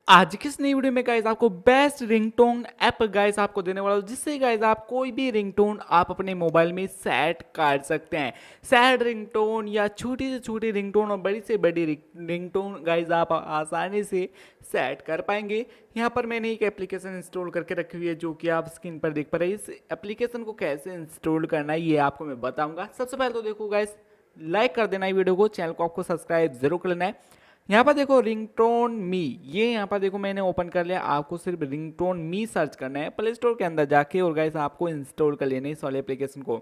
आज की इस नई वीडियो में गाइस आपको बेस्ट रिंगटोन ऐप गाइस आपको देने वाला हूं, जिससे गाइस आप कोई भी रिंगटोन आप अपने मोबाइल में सेट कर सकते हैं। सैड रिंगटोन या छोटी से छोटी रिंगटोन और बड़ी से बड़ी रिंगटोन गाइस आप आसानी से सेट कर पाएंगे। यहाँ पर मैंने एक एप्लीकेशन इंस्टॉल करके रखी हुई है, जो कि आप स्क्रीन पर देख पा रहे हैं। इस एप्लीकेशन को कैसे इंस्टॉल करना है ये आपको मैं बताऊंगा। सबसे पहले तो देखो गाइस, लाइक कर देना है वीडियो को, चैनल को आपको सब्सक्राइब जरूर कर लेना है। यहाँ पर देखो रिंगटोन मी, ये यहाँ पर देखो मैंने ओपन कर लिया। आपको सिर्फ रिंगटोन मी सर्च करना है प्ले स्टोर के अंदर जाके, और गाइस आपको इंस्टॉल कर लेना है इस वाले एप्लीकेशन को।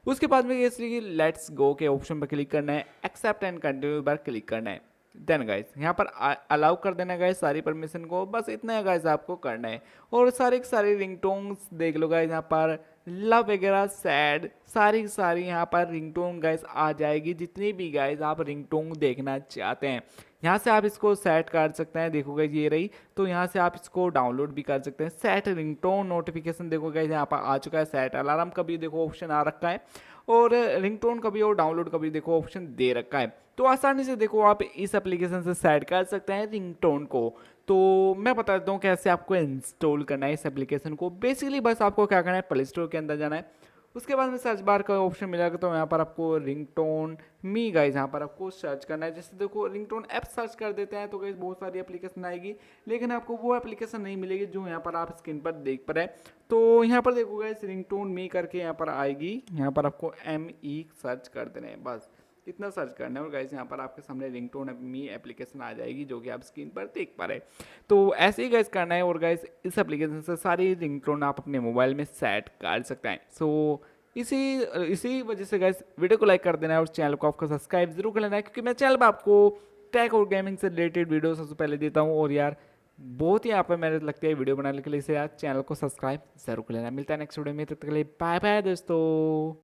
उसके बाद में इसलिए लेट्स गो के ऑप्शन पर क्लिक करना है, एक्सेप्ट एंड कंटिन्यू पर क्लिक करना है। देन गाइस यहाँ पर अलाउ कर देना गाइस सारी परमिशन को, बस इतना है गाइस आपको करना है। और सारे के सारे रिंगटोन्स देख लो गाइस, यहाँ पर लव वगैरह सैड सारी सारी यहाँ पर रिंगटोन गाइस आ जाएगी, जितनी भी गाइस आप रिंगटोन देखना चाहते हैं। यहाँ से आप इसको सेट कर सकते हैं। देखो गाइस ये रही, तो यहाँ से आप इसको डाउनलोड भी कर सकते हैं। सेट रिंगटोन नोटिफिकेशन देखो गाइस यहाँ पर आ चुका है। सेट अलार्म का भी देखो ऑप्शन आ रखा है, और रिंगटोन का भी और डाउनलोड का भी देखो ऑप्शन दे रखा है। तो आसानी से देखो आप इस एप्लीकेशन से सेट कर सकते हैं रिंगटोन को। तो मैं बता देता हूँ कैसे आपको इंस्टॉल करना है इस एप्लीकेशन को। बेसिकली बस आपको क्या करना है, प्ले स्टोर के अंदर जाना है। उसके बाद में सर्च बार का ऑप्शन मिलेगा, तो यहाँ पर आपको रिंगटोन मी गाइज यहाँ पर आपको सर्च करना है। जैसे देखो रिंगटोन ऐप सर्च कर देते हैं तो गाइज बहुत सारी एप्लीकेशन आएगी, लेकिन आपको वो एप्लीकेशन नहीं मिलेगी जो यहाँ पर आप स्क्रीन पर देख पा रहे हैं। तो यहाँ पर देखो गाइज रिंगटोन मी करके यहाँ पर आएगी, यहाँ पर आपको ME सर्च कर देना है, बस इतना सर्च करना है। और गाइस यहाँ पर आपके सामने रिंगटोन मी एप्लीकेशन आ जाएगी, जो कि आप स्क्रीन पर देख पा रहे हैं। तो ऐसे ही गाइस करना है, और गाइस इस एप्लीकेशन से सारी रिंगटोन आप अपने मोबाइल में सेट कर सकते हैं। सो इसी इसी वजह से गाइस वीडियो को लाइक कर देना है, और चैनल को आपको सब्सक्राइब जरूर कर लेना है, क्योंकि मैं चैनल पर आपको टेक और गेमिंग से रिलेटेड वीडियो सबसे पहले देता हूँ। और यार बहुत ही यहाँ पर मेहनत लगती है वीडियो बनाने के लिए, इसे यार चैनल को सब्सक्राइब जरूर कर लेना। मिलता है नेक्स्ट वीडियो में, तब तक के लिए बाय बाय दोस्तों।